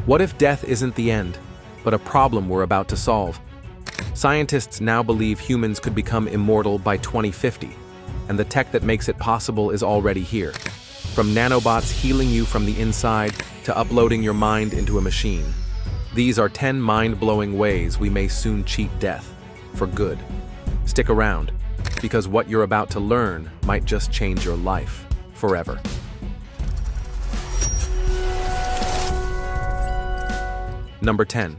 What if death isn't the end, but a problem we're about to solve? Scientists now believe humans could become immortal by 2050, and the tech that makes it possible is already here. From nanobots healing you from the inside to uploading your mind into a machine. These are 10 mind-blowing ways we may soon cheat death, for good. Stick around, because what you're about to learn might just change your life forever. Number 10.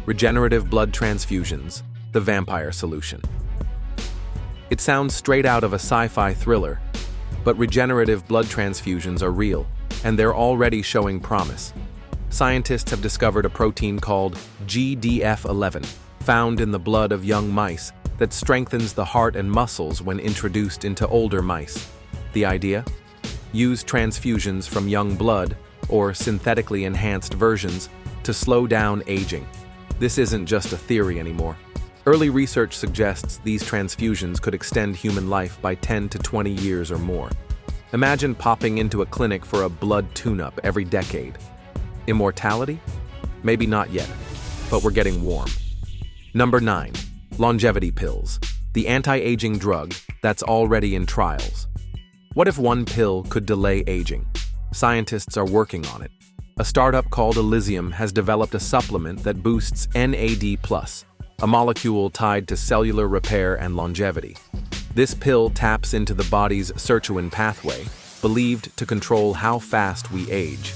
Regenerative blood transfusions, the vampire solution. It sounds straight out of a sci-fi thriller, but regenerative blood transfusions are real, and they're already showing promise. Scientists have discovered a protein called GDF11, found in the blood of young mice, that strengthens the heart and muscles when introduced into older mice. The idea? Use transfusions from young blood, or synthetically enhanced versions, to slow down aging. This isn't just a theory anymore. Early research suggests these transfusions could extend human life by 10 to 20 years or more. Imagine popping into a clinic for a blood tune-up every decade. Immortality? Maybe not yet, but we're getting warm. Number 9. Longevity pills, the anti-aging drug that's already in trials. What if one pill could delay aging? Scientists are working on it. A startup called Elysium has developed a supplement that boosts NAD+, a molecule tied to cellular repair and longevity. This pill taps into the body's sirtuin pathway, believed to control how fast we age.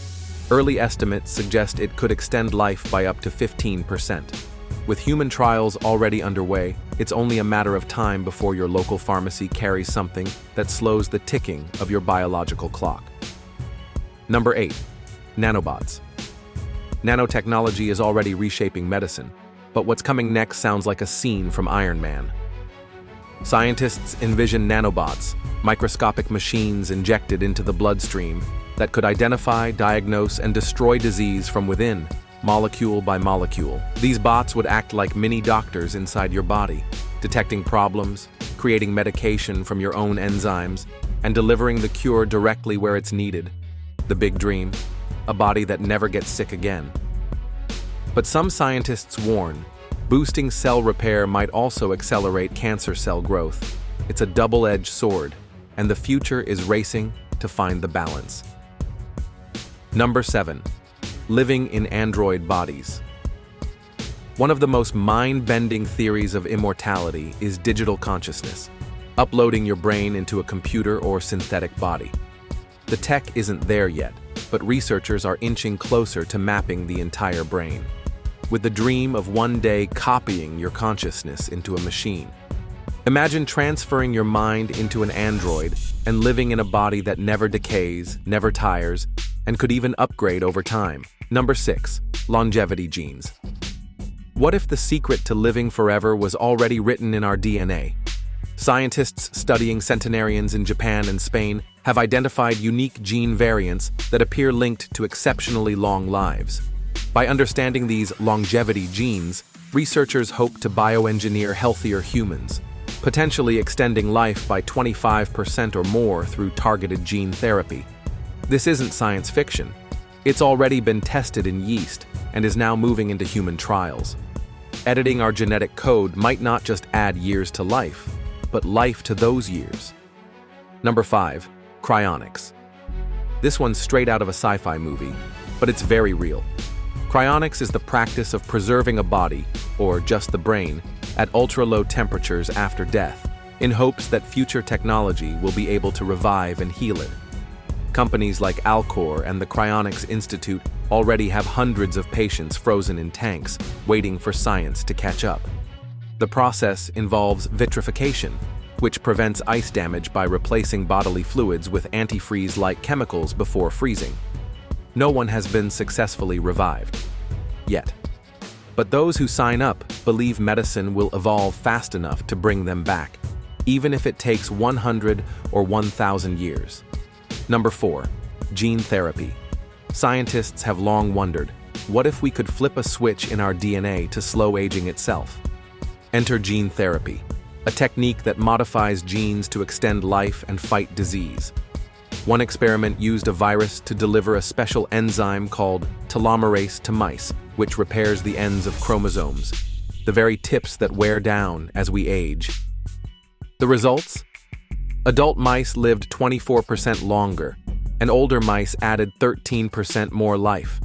Early estimates suggest it could extend life by up to 15%. With human trials already underway, it's only a matter of time before your local pharmacy carries something that slows the ticking of your biological clock. Number 8. Nanobots. Nanotechnology is already reshaping medicine, but what's coming next sounds like a scene from Iron Man. Scientists envision nanobots, microscopic machines injected into the bloodstream that could identify, diagnose, and destroy disease from within, molecule by molecule. These bots would act like mini doctors inside your body, detecting problems, creating medication from your own enzymes, and delivering the cure directly where it's needed. The big dream, a body that never gets sick again. But some scientists warn, boosting cell repair might also accelerate cancer cell growth. It's a double-edged sword, and the future is racing to find the balance. Number 7. Living in android bodies. One of the most mind-bending theories of immortality is digital consciousness, uploading your brain into a computer or synthetic body. The tech isn't there yet, but researchers are inching closer to mapping the entire brain, with the dream of one day copying your consciousness into a machine. Imagine transferring your mind into an android and living in a body that never decays, never tires, and could even upgrade over time. Number 6. Longevity genes. What if the secret to living forever was already written in our DNA? Scientists studying centenarians in Japan and Spain have identified unique gene variants that appear linked to exceptionally long lives. By understanding these longevity genes, researchers hope to bioengineer healthier humans, potentially extending life by 25% or more through targeted gene therapy. This isn't science fiction. It's already been tested in yeast and is now moving into human trials. Editing our genetic code might not just add years to life, but life to those years. Number 5. Cryionics. This one's straight out of a sci-fi movie, but it's very real. Cryionics is the practice of preserving a body, or just the brain, at ultra-low temperatures after death, in hopes that future technology will be able to revive and heal it. Companies like Alcor and the Cryionics Institute already have hundreds of patients frozen in tanks, waiting for science to catch up. The process involves vitrification, which prevents ice damage by replacing bodily fluids with antifreeze-like chemicals before freezing. No one has been successfully revived yet. But those who sign up believe medicine will evolve fast enough to bring them back, even if it takes 100 or 1,000 years. Number 4. Gene therapy. Scientists have long wondered, what if we could flip a switch in our DNA to slow aging itself? Enter gene therapy, a technique that modifies genes to extend life and fight disease. One experiment used a virus to deliver a special enzyme called telomerase to mice, which repairs the ends of chromosomes, the very tips that wear down as we age. The results? Adult mice lived 24% longer, and older mice added 13% more life.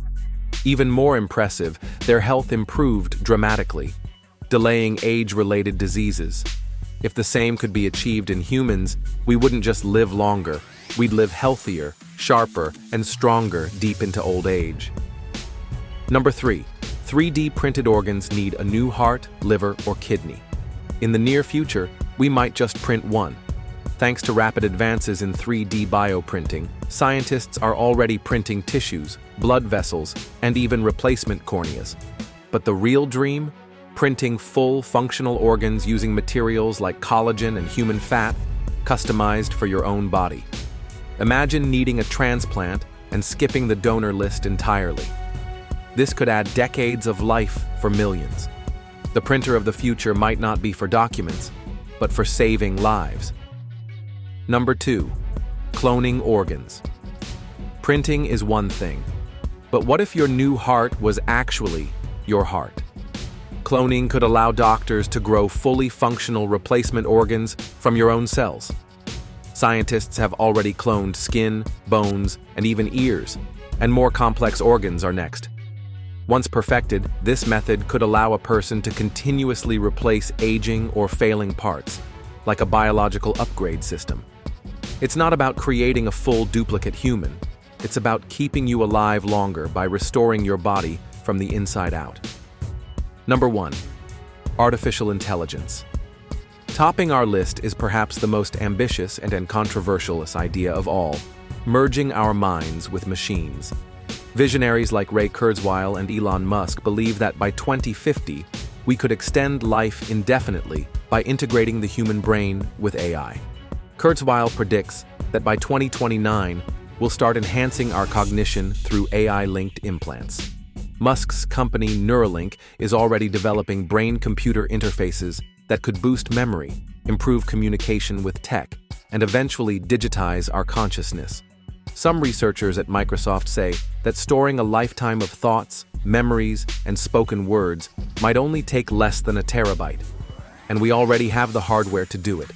Even more impressive, their health improved dramatically, delaying age-related diseases. If the same could be achieved in humans, we wouldn't just live longer, we'd live healthier, sharper, and stronger deep into old age. Number 3. 3D printed organs need a new heart, liver, or kidney. In the near future, we might just print one. Thanks to rapid advances in 3D bioprinting, scientists are already printing tissues, blood vessels, and even replacement corneas. But the real dream? Printing full functional organs using materials like collagen and human fat, customized for your own body. Imagine needing a transplant and skipping the donor list entirely. This could add decades of life for millions. The printer of the future might not be for documents, but for saving lives. Number 2. Cloning organs. Printing is one thing, but what if your new heart was actually your heart? Cloning could allow doctors to grow fully functional replacement organs from your own cells. Scientists have already cloned skin, bones, and even ears, and more complex organs are next. Once perfected, this method could allow a person to continuously replace aging or failing parts, like a biological upgrade system. It's not about creating a full duplicate human. It's about keeping you alive longer by restoring your body from the inside out. Number 1. Artificial intelligence. Topping our list is perhaps the most ambitious and controversial idea of all, merging our minds with machines. Visionaries like Ray Kurzweil and Elon Musk believe that by 2050, we could extend life indefinitely by integrating the human brain with AI. Kurzweil predicts that by 2029, we'll start enhancing our cognition through AI-linked implants. Musk's company Neuralink is already developing brain-computer interfaces that could boost memory, improve communication with tech, and eventually digitize our consciousness. Some researchers at Microsoft say that storing a lifetime of thoughts, memories, and spoken words might only take less than a terabyte, and we already have the hardware to do it.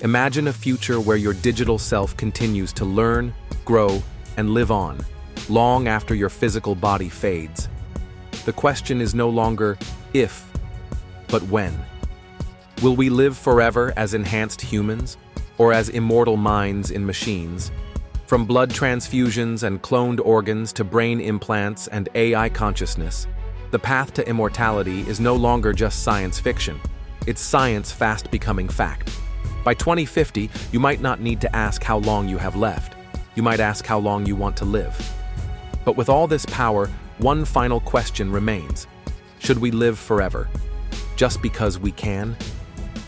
Imagine a future where your digital self continues to learn, grow, and live on, long after your physical body fades. The question is no longer if, but when. Will we live forever as enhanced humans, or as immortal minds in machines? From blood transfusions and cloned organs to brain implants and AI consciousness, the path to immortality is no longer just science fiction. It's science fast becoming fact. By 2050, you might not need to ask how long you have left. You might ask how long you want to live. But with all this power, one final question remains. Should we live forever? Just because we can?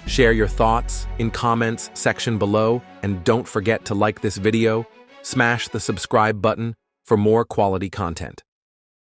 Share your thoughts in comments section below, and don't forget to like this video, smash the subscribe button for more quality content.